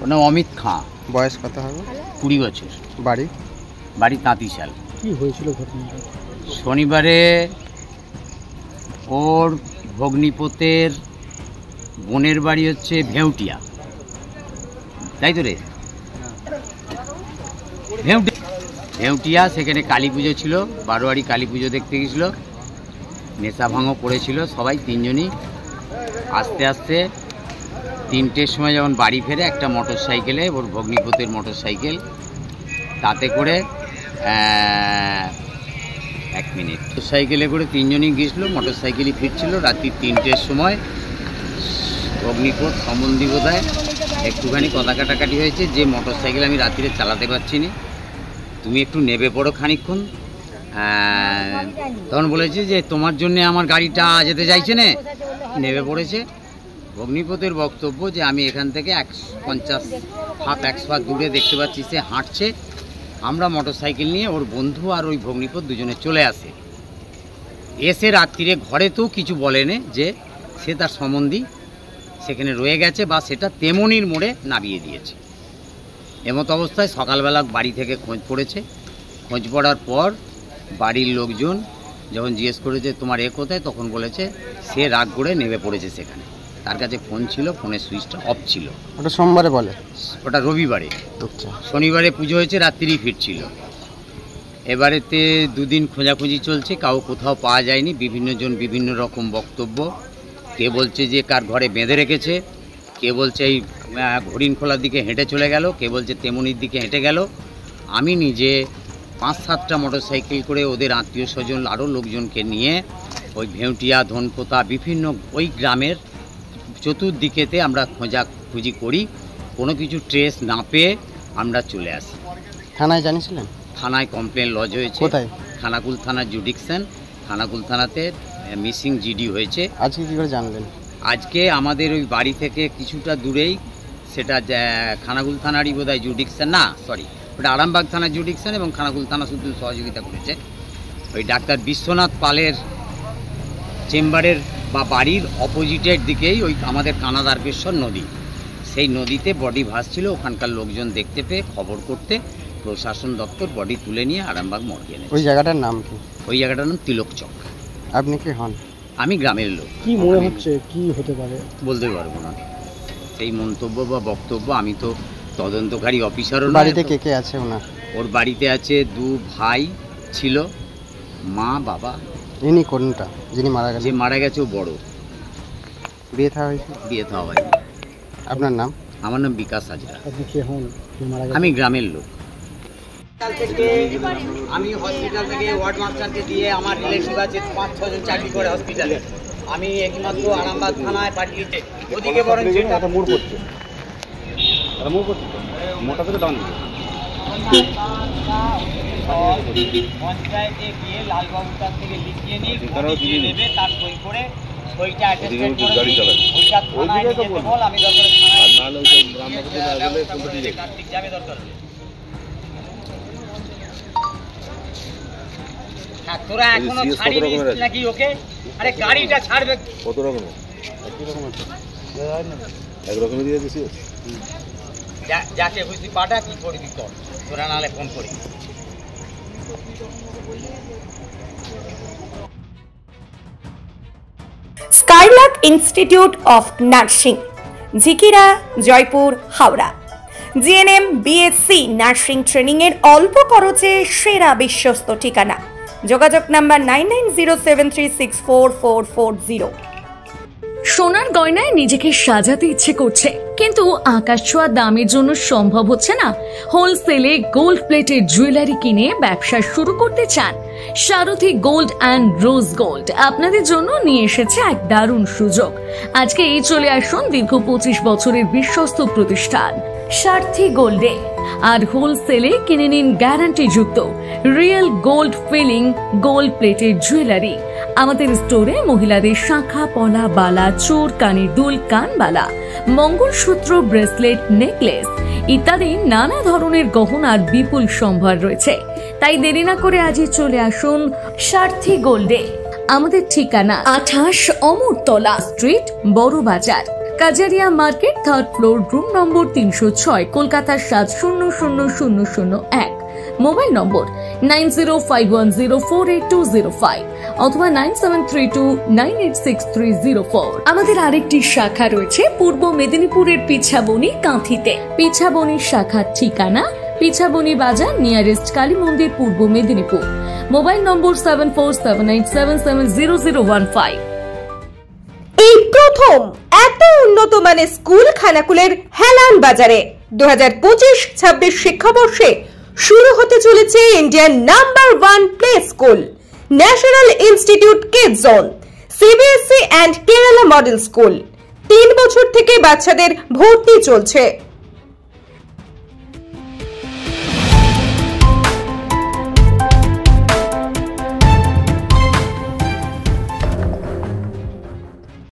ওর নাম অমিত খাঁ। বয়স কত হবে? 20 বছর। বাড়ি তাঁতিশাল। কি হয়েছিল ঘটনাটা? শনিবারে ওর ভগ্নিপতের বোনের বাড়ি হচ্ছে ভেউটিয়া, তাই তো রে? ভেউটিয়া, সেখানে কালী পুজো ছিল, বারোয়ারি কালী পুজো দেখতে গেছিলো। নেশা ভাঙও করেছিল সবাই, তিনজনই। আস্তে আস্তে 3টের সময় যখন বাড়ি ফেরে, একটা মোটর সাইকেলে, ওর ভগ্নিপতের মোটর সাইকেল, তাতে করে 1 মিনিট, মোটর সাইকেলে করে 3জনই গেছিলো। মোটর সাইকেলই ফিরছিল রাত্রি 3টের সময়। ভগ্নিপত সম্বন্ধী বোধহয় একটুখানি কথা কাটাকাটি হয়েছে যে মোটর সাইকেল আমি রাত্রিরে চালাতে পারছি না, তুমি একটু নেবে পড়ো খানিকক্ষণ। তখন বলেছে যে তোমার জন্য আমার গাড়িটা যেতে চাইছে না, নেবে পড়েছে। ভগ্নিপতের বক্তব্য যে আমি এখান থেকে 150 হাত দূরে দেখতে পাচ্ছি সে হাঁটছে। আমরা মোটর সাইকেল নিয়ে, ওর বন্ধু আর ওই ভগ্নিপত দুজনে চলে আসে। এসে রাত্রিরে ঘরে তো কিছু বলেনি যে সে তার সম্বন্ধী সেখানে রয়ে গেছে বা সেটা তেমনির মোড়ে নামিয়ে দিয়েছে। এমত অবস্থায় সকালবেলা বাড়ি থেকে খোঁজ পড়েছে। খোঁজ পড়ার পর বাড়ির লোকজন যখন জিজ্ঞেস করেছে তোমার কোথায়, তখন বলেছে সে রাগ করে নেমে পড়েছে সেখানে। তার কাছে ফোন ছিল, ফোনের সুইচটা অফ ছিল। ওটা সোমবারে বলে? ওটা রবিবারে। আচ্ছা। শনিবারে পুজো হয়েছে, রাত্রিই ফিরছিল। এবারেতে 2 দিন খোঁজাখুঁজি চলছে, কোথাও পাওয়া যায়নি। বিভিন্ন জন বিভিন্ন রকম বক্তব্য। কে বলছে যে কার ঘরে বেঁধে রেখেছে, কে বলছে এই হরিণখোলার দিকে হেঁটে চলে গেল, কে বলছে তেমনির দিকে হেঁটে গেল। আমি নিজে 5-7টা মোটর সাইকেল করে ওদের আত্মীয় স্বজন আরও লোকজনকে নিয়ে ওই ভেউটিয়া, ধনপোতা, বিভিন্ন ওই গ্রামের চতুর্দিকেতে আমরা খোঁজাখুঁজি করি। কোনো কিছু ট্রেস না পেয়ে আমরা চলে আসি। থানায় জানিয়েছিলেন? থানায় কমপ্লেন লজ হয়েছে। কোথায়? খানাকুল থানার জুডিকশন। খানাকুল থানাতে মিসিং জিডি হয়েছে। আজকে কী করে জানলেন? আজকে আমাদের ওই বাড়ি থেকে কিছুটা দূরেই, সেটা খানাকুল থানারই বোধহয় জুডিকশন, না সরি, ওটা আরামবাগ থানার জুডিকশন, এবং খানাকুল থানা শুধু সহযোগিতা করেছে। ওই ডাক্তার বিশ্বনাথ পালের চেম্বারের বা বাড়ির অপোজিটের দিকেই ওই আমাদের কানাদারকেশ্বর নদী, সেই নদীতে বডি ভাসছিল। ওখানকার লোকজন দেখতে পেয়ে খবর করতে প্রশাসন দপ্তর বডি তুলে নিয়ে আরামবাগ মর্গে এনেছে। ওই জায়গাটার নাম কি? ওই জায়গাটার নাম তিলক চক। আপনি কি হন? আমি গ্রামের লোক। কি মনে হচ্ছে, কি হতে পারে বলতে পারবো না সেই মন্তব্য বা বক্তব্য। আমি তো তদন্তকারী অফিসারও। বাড়িতে কে কে আছে ওনার? ওর বাড়িতে আছে 2 ভাই ছিল, মা, বাবা। ইনি কোনটা যিনি মারা গেছে? যে মারা গেছে ও বড়। বিয়ে থা হয়েছে? বিয়ে থা হয়নি। আপনার নাম? আমার নাম বিকাশ হাজরা। আপনি কে হন? আমি গ্রামের লোক। আমি হসপিটাল থেকে ওয়ার্ড মাস্টারকে দিয়ে, আমার রিলেটিভ আছে 5-6 জন চাকরি করে হসপিটালে। আমি একমাত্র আরামবাগ থানায় পাঠিয়েছি। ওদিকে বরং যেটা মোড় করছে, মোটা থেকে ডাউন পঞ্চায়েতে গিয়ে লালবাবুর কাছ থেকে লিখিয়ে নিয়ে নেবে, তার সই করে সইটা অ্যাটেস্টেড করে ওইটা থানায় যেতে বল। আমি দরকার থানায় কার্তিক যাবে দরকার। তোরা এখনো ছাড়িনি নাকি ওকে? আরে গাড়িটা ছাড়বে কত রকম? একরকমই দিয়ে দিছি। যাকে বুঝতে পাটা কি করবি কর, তোরা নালে ফোন করি। Skylark institute of nursing, Jhikira, Jaipur, Howrah. GNM, BSc nursing training এর অল্প খরচে সেরা বিশ্বস্ত ঠিকানা। যোগাযোগ নাম্বার 9907364440। সোনার গয়নায় নিজেকে সাজাতে ইচ্ছে করছে, কিন্তু আকাশ ছোঁয়া দামের জন্য সম্ভব হচ্ছে না। হোলসেলে গোল্ড প্লেটেড জুয়েলারি কিনে ব্যবসা শুরু করতে চান? সারথী গোল্ড অ্যান্ড রোজ গোল্ড আপনাদের জন্য নিয়ে এসেছে এক দারুণ সুযোগ। আজকে এই চলে আসুন দীর্ঘ 25 বছরের বিশ্বস্ত প্রতিষ্ঠান সারথী গোল্ডে, আর হোলসেলে কিনে নিন গ্যারান্টি যুক্ত real gold filling gold plated jewellery. আমাদের স্টোরে মহিলাদের শাঁখা, পলা, বালা, চোর, কানের দুল, কানবালা, মঙ্গলসূত্র, ব্রেসলেট, নেকলেস ইত্যাদি নানা ধরনের গহনার বিপুল সম্ভার রয়েছে। তাই দেরি না করে আজই চলে আসুন সারথী গোল্ডে। আমাদের ঠিকানা 28 অমরতলা স্ট্রিট, বড় বাজার, Kajaria market, 3rd floor, room number 306, Kolkata 700001। Mobile নম্বর 9051048205 অথবা 9732986304। আমাদের আরেকটি শাখা রয়েছে পূর্ব মেদিনীপুরের পিছাবনি কাঁথিতে। পিছাবনির শাখার ঠিকানা পিছাবনি বাজার, নিয়ারেস্ট কালী মন্দির, পূর্ব মেদিনীপুর। মোবাইল নম্বর 7478770015। এই প্রথম এত উন্নত মানের স্কুল খানাকুলের হেলান বাজারে 2025-26 শিক্ষাবর্ষে শুরু হতে চলেছে Indian number 1 play school, national institute kids zone, CBSE and Kerala model school. 3 বছর থেকে বাচ্চাদের ভর্তি চলছে।